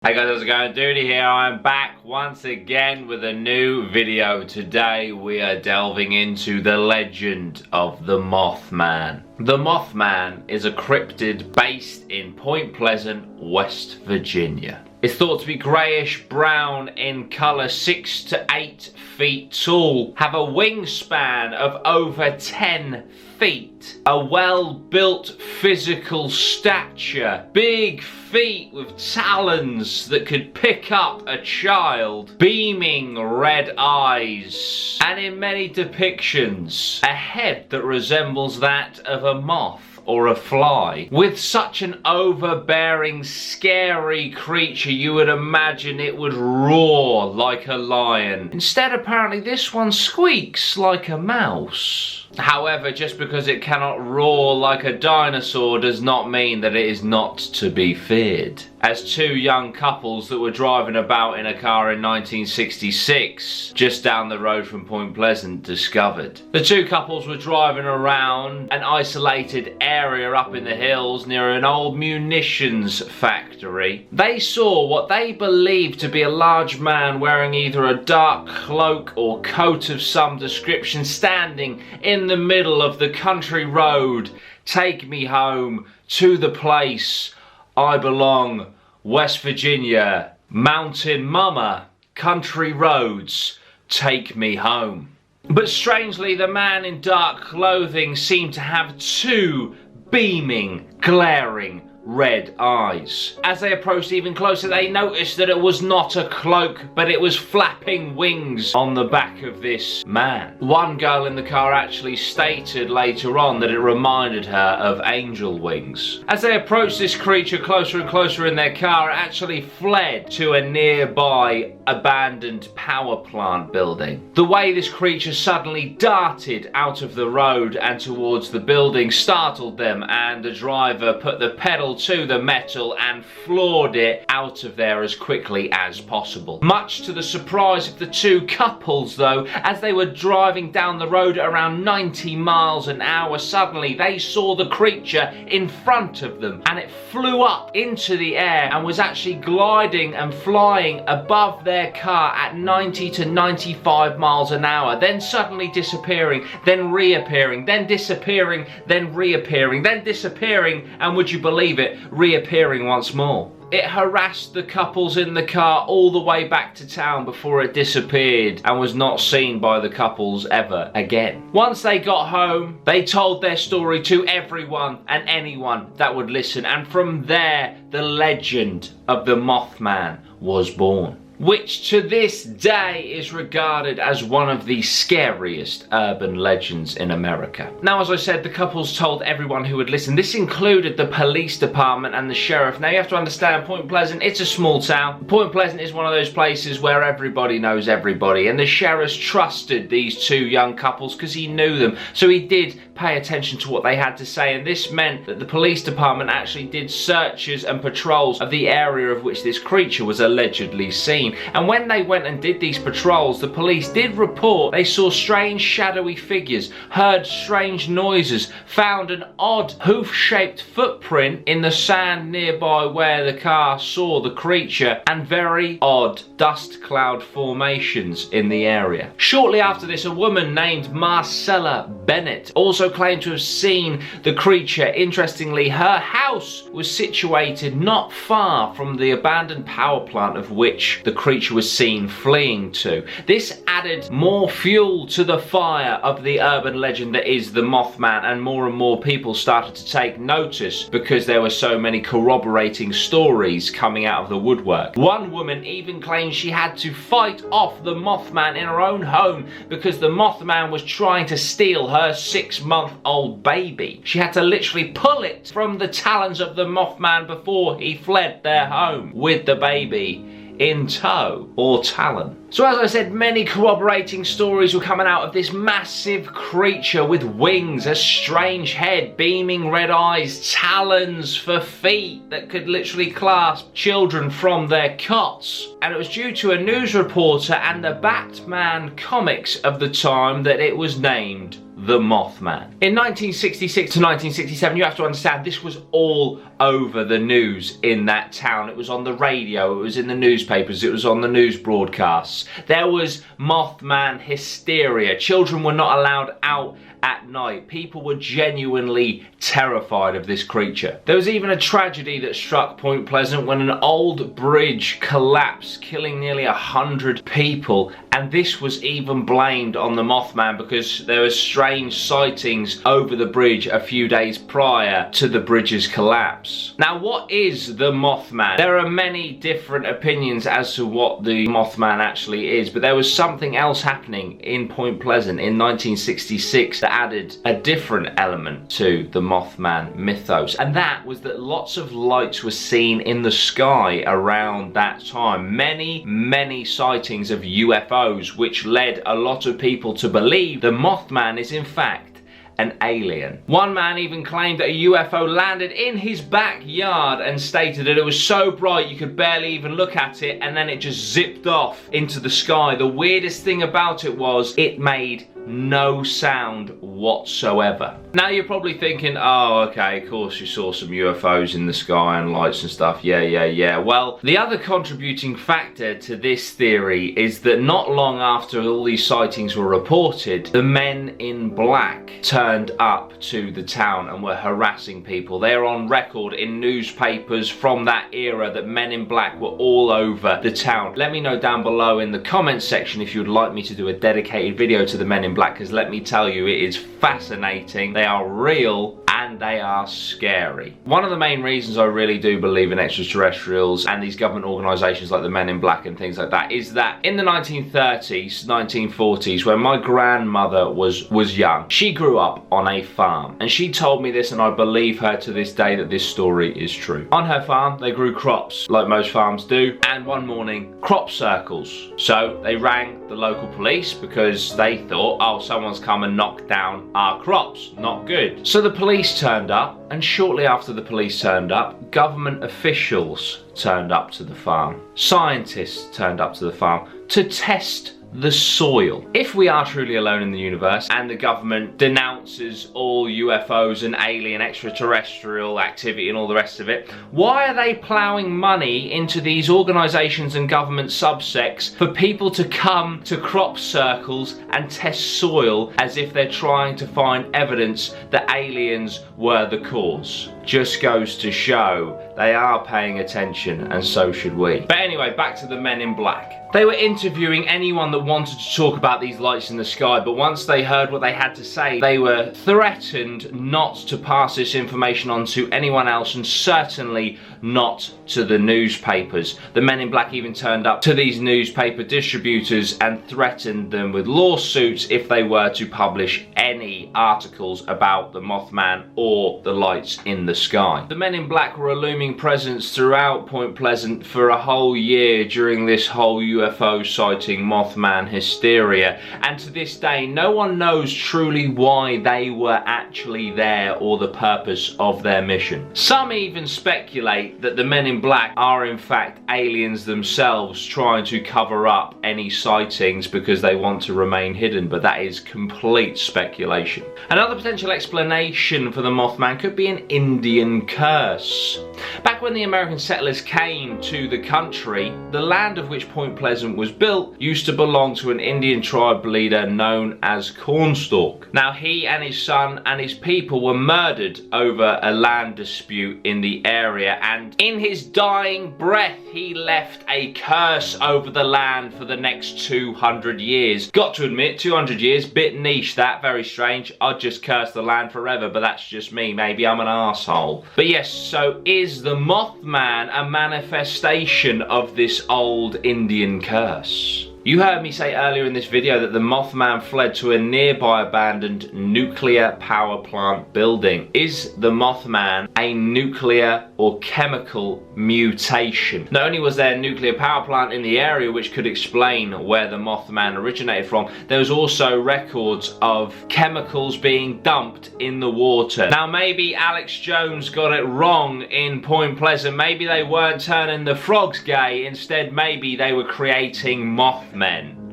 Hey guys, how's it going? Dudey here. I'm back once again with a new video. Today we are delving into the legend of the Mothman. The Mothman is a cryptid based in Point Pleasant, West Virginia. It's thought to be greyish brown in colour, 6 to 8 feet tall, have a wingspan of over 10 feet, a well-built physical stature, big feet with talons that could pick up a child, beaming red eyes, and in many depictions, a head that resembles that of a moth or a fly. With such an overbearing, scary creature, you would imagine it would roar like a lion. Instead, apparently, this one squeaks like a mouse. However, just because it cannot roar like a dinosaur does not mean that it is not to be feared. As two young couples that were driving about in a car in 1966, just down the road from Point Pleasant, discovered. The two couples were driving around an isolated area up in the hills near an old munitions factory. They saw what they believed to be a large man wearing either a dark cloak or coat of some description, standing in the middle of the country road. Take me home to the place I belong, West Virginia, Mountain Mama, country roads, take me home. But strangely, the man in dark clothing seemed to have two beaming, glaring red eyes. As they approached even closer, they noticed that it was not a cloak, but it was flapping wings on the back of this man. One girl in the car actually stated later on that it reminded her of angel wings. As they approached this creature closer and closer in their car, it actually fled to a nearby abandoned power plant building. The way this creature suddenly darted out of the road and towards the building startled them, and the driver put the pedal to the metal and floored it out of there as quickly as possible. Much to the surprise of the two couples though, as they were driving down the road at around 90 miles an hour, suddenly they saw the creature in front of them, and it flew up into the air and was actually gliding and flying above their car at 90 to 95 miles an hour, then suddenly disappearing, then reappearing, then disappearing, then reappearing, then disappearing, and would you believe it, reappearing once more. It harassed the couples in the car all the way back to town before it disappeared and was not seen by the couples ever again. Once they got home, they told their story to everyone and anyone that would listen, and from there the legend of the Mothman was born, which to this day is regarded as one of the scariest urban legends in America. Now, as I said, the couples told everyone who would listen. This included the police department and the sheriff. Now, you have to understand, Point Pleasant, it's a small town. Point Pleasant is one of those places where everybody knows everybody, and the sheriff trusted these two young couples because he knew them. So he did pay attention to what they had to say, and this meant that the police department actually did searches and patrols of the area of which this creature was allegedly seen. And when they went and did these patrols, the police did report they saw strange shadowy figures, heard strange noises, found an odd hoof-shaped footprint in the sand nearby where the car saw the creature, and very odd dust cloud formations in the area. Shortly after this, a woman named Marcella Bennett also claimed to have seen the creature. Interestingly, her house was situated not far from the abandoned power plant of which the creature was seen fleeing to. This added more fuel to the fire of the urban legend that is the Mothman, and more people started to take notice because there were so many corroborating stories coming out of the woodwork. One woman even claimed she had to fight off the Mothman in her own home because the Mothman was trying to steal her 6-month-old baby. She had to literally pull it from the talons of the Mothman before he fled their home with the baby in tow or talon. So as I said, many corroborating stories were coming out of this massive creature with wings, a strange head, beaming red eyes, talons for feet that could literally clasp children from their cots. And it was due to a news reporter and the Batman comics of the time that it was named the Mothman. In 1966 to 1967, you have to understand, this was all over the news in that town. It was on the radio, it was in the newspapers, it was on the news broadcasts. There was Mothman hysteria. Children were not allowed out at night. People were genuinely terrified of this creature. There was even a tragedy that struck Point Pleasant when an old bridge collapsed, killing nearly 100 people, and this was even blamed on the Mothman because there were strange sightings over the bridge a few days prior to the bridge's collapse. Now, what is the Mothman? There are many different opinions as to what the Mothman actually is, but there was something else happening in Point Pleasant in 1966 that added a different element to the Mothman mythos, and that was that lots of lights were seen in the sky around that time. Many sightings of UFOs, which led a lot of people to believe the Mothman is in fact an alien. One man even claimed that a UFO landed in his backyard and stated that it was so bright you could barely even look at it, and then it just zipped off into the sky. The weirdest thing about it was it made no sound whatsoever. Now you're probably thinking, oh okay, of course you saw some UFOs in the sky and lights and stuff, yeah. Well, the other contributing factor to this theory is that not long after all these sightings were reported, the men in black turned up to the town and were harassing people. They're on record in newspapers from that era that men in black were all over the town. Let me know down below in the comments section if you'd like me to do a dedicated video to the men in black, because let me tell you, it is fascinating. They are real and they are scary. One of the main reasons I really do believe in extraterrestrials and these government organisations like the Men in Black and things like that is that in the 1930s, 1940s, when my grandmother was young, she grew up on a farm, and she told me this, and I believe her to this day that this story is true. On her farm, they grew crops like most farms do, and one morning, crop circles. So they rang the local police because they thought, oh, someone's come and knocked down our crops. Not good. So the police turned up, and shortly after the police turned up, government officials turned up to the farm. Scientists turned up to the farm to test the soil. If we are truly alone in the universe and the government denounces all UFOs and alien extraterrestrial activity and all the rest of it, why are they ploughing money into these organisations and government subsects for people to come to crop circles and test soil as if they're trying to find evidence that aliens were the cause? Just goes to show they are paying attention, and so should we. But anyway, back to the Men in Black. They were interviewing anyone that wanted to talk about these lights in the sky, but once they heard what they had to say, they were threatened not to pass this information on to anyone else, and certainly not to the newspapers. The Men in Black even turned up to these newspaper distributors and threatened them with lawsuits if they were to publish any articles about the Mothman or the lights in the sky. The Men in Black were a looming presence throughout Point Pleasant for a whole year during this whole UFO sighting Mothman hysteria, and to this day no one knows truly why they were actually there or the purpose of their mission. Some even speculate that the Men in Black are in fact aliens themselves trying to cover up any sightings because they want to remain hidden, but that is complete speculation. Another potential explanation for the Mothman could be an Indian curse. Back when the American settlers came to the country, the land of which Point Pleasant was built used to belong to an Indian tribe leader known as Cornstalk. Now he and his son and his people were murdered over a land dispute in the area, and in his dying breath he left a curse over the land for the next 200 years. Got to admit, 200 years, bit niche that, very strange. I'd just curse the land forever, but that's just me. Maybe I'm an arsehole. But yes, so is the Mothman a manifestation of this old Indian curse? You heard me say earlier in this video that the Mothman fled to a nearby abandoned nuclear power plant building. Is the Mothman a nuclear or chemical mutation? Not only was there a nuclear power plant in the area which could explain where the Mothman originated from, there was also records of chemicals being dumped in the water. Now maybe Alex Jones got it wrong in Point Pleasant. Maybe they weren't turning the frogs gay, instead maybe they were creating Mothman.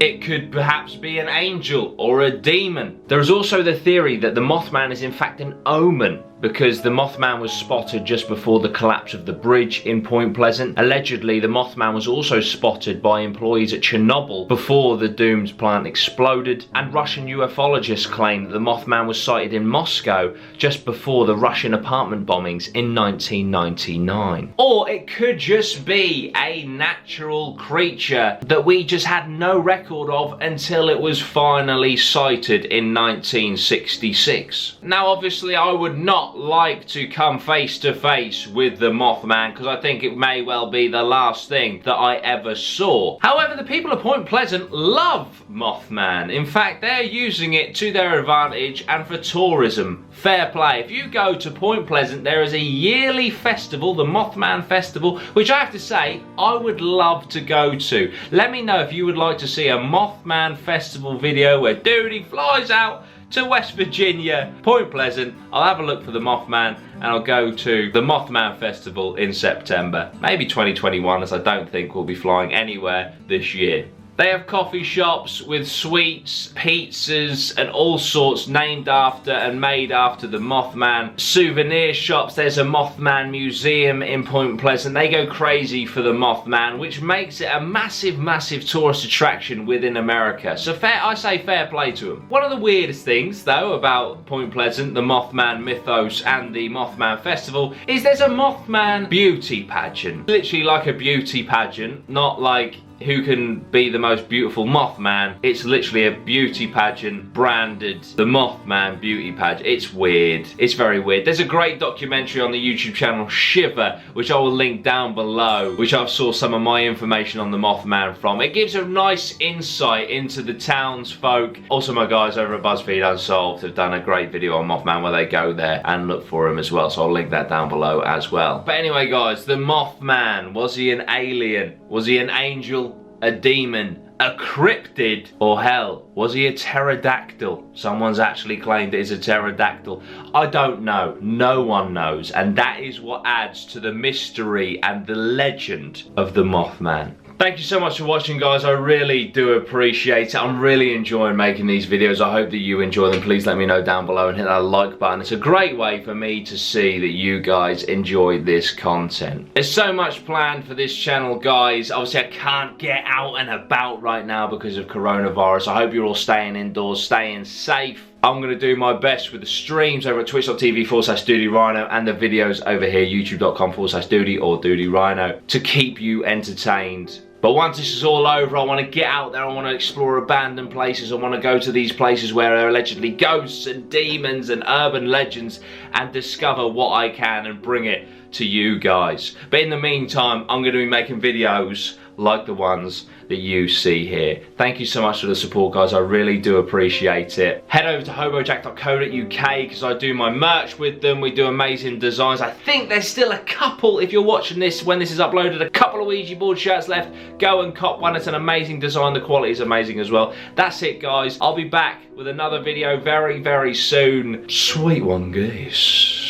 It could perhaps be an angel or a demon. There is also the theory that the Mothman is in fact an omen, because the Mothman was spotted just before the collapse of the bridge in Point Pleasant. Allegedly, the Mothman was also spotted by employees at Chernobyl before the doomed plant exploded, and Russian ufologists claim that the Mothman was sighted in Moscow just before the Russian apartment bombings in 1999. Or it could just be a natural creature that we just had no record of until it was finally sighted in 1966. Now obviously I would not like to come face to face with the Mothman, because I think it may well be the last thing that I ever saw. However, the people of Point Pleasant love Mothman. In fact, they're using it to their advantage and for tourism. Fair play. If you go to Point Pleasant, there is a yearly festival, the Mothman Festival, which I have to say I would love to go to. Let me know if you would like to see a Mothman Festival video where Dudey flies out to West Virginia, Point Pleasant. I'll have a look for the Mothman and I'll go to the Mothman Festival in September. Maybe 2021, as I don't think we'll be flying anywhere this year. They have coffee shops with sweets, pizzas and all sorts named after and made after the Mothman. Souvenir shops, there's a Mothman museum in Point Pleasant. They go crazy for the Mothman, which makes it a massive, massive tourist attraction within America. So I say fair play to them. One of the weirdest things though about Point Pleasant, the Mothman mythos and the Mothman Festival, is there's a Mothman beauty pageant. Literally like a beauty pageant, not like who can be the most beautiful Mothman. It's literally a beauty pageant branded the Mothman beauty pageant. It's weird. It's very weird. There's a great documentary on the YouTube channel Shiver, which I will link down below, which I've saw some of my information on the Mothman from. It gives a nice insight into the townsfolk. Also, my guys over at BuzzFeed Unsolved have done a great video on Mothman where they go there and look for him as well, so I'll link that down below as well. But anyway guys, the Mothman, was he an alien? Was he an angel? A demon? A cryptid? Or hell, was he a pterodactyl? Someone's actually claimed it is a pterodactyl. I don't know. No one knows. And that is what adds to the mystery and the legend of the Mothman. Thank you so much for watching guys, I really do appreciate it. I'm really enjoying making these videos. I hope that you enjoy them. Please let me know down below and hit that like button. It's a great way for me to see that you guys enjoy this content. There's so much planned for this channel guys. Obviously I can't get out and about right now because of coronavirus. I hope you're all staying indoors, staying safe. I'm going to do my best with the streams over at twitch.tv/Dudey Rhino and the videos over here, youtube.com/Dudey or Dudey Rhino, to keep you entertained. But once this is all over, I want to get out there, I want to explore abandoned places, I want to go to these places where there are allegedly ghosts and demons and urban legends and discover what I can and bring it to you guys. But in the meantime, I'm going to be making videos like the ones that you see here. Thank you so much for the support guys, I really do appreciate it. Head over to hobojack.co.uk because I do my merch with them. We do amazing designs. I think there's still a couple, if you're watching this when this is uploaded, a couple of Ouija board shirts left. Go and cop one, it's an amazing design, the quality is amazing as well. That's it guys, I'll be back with another video very, very soon. Sweet one guys.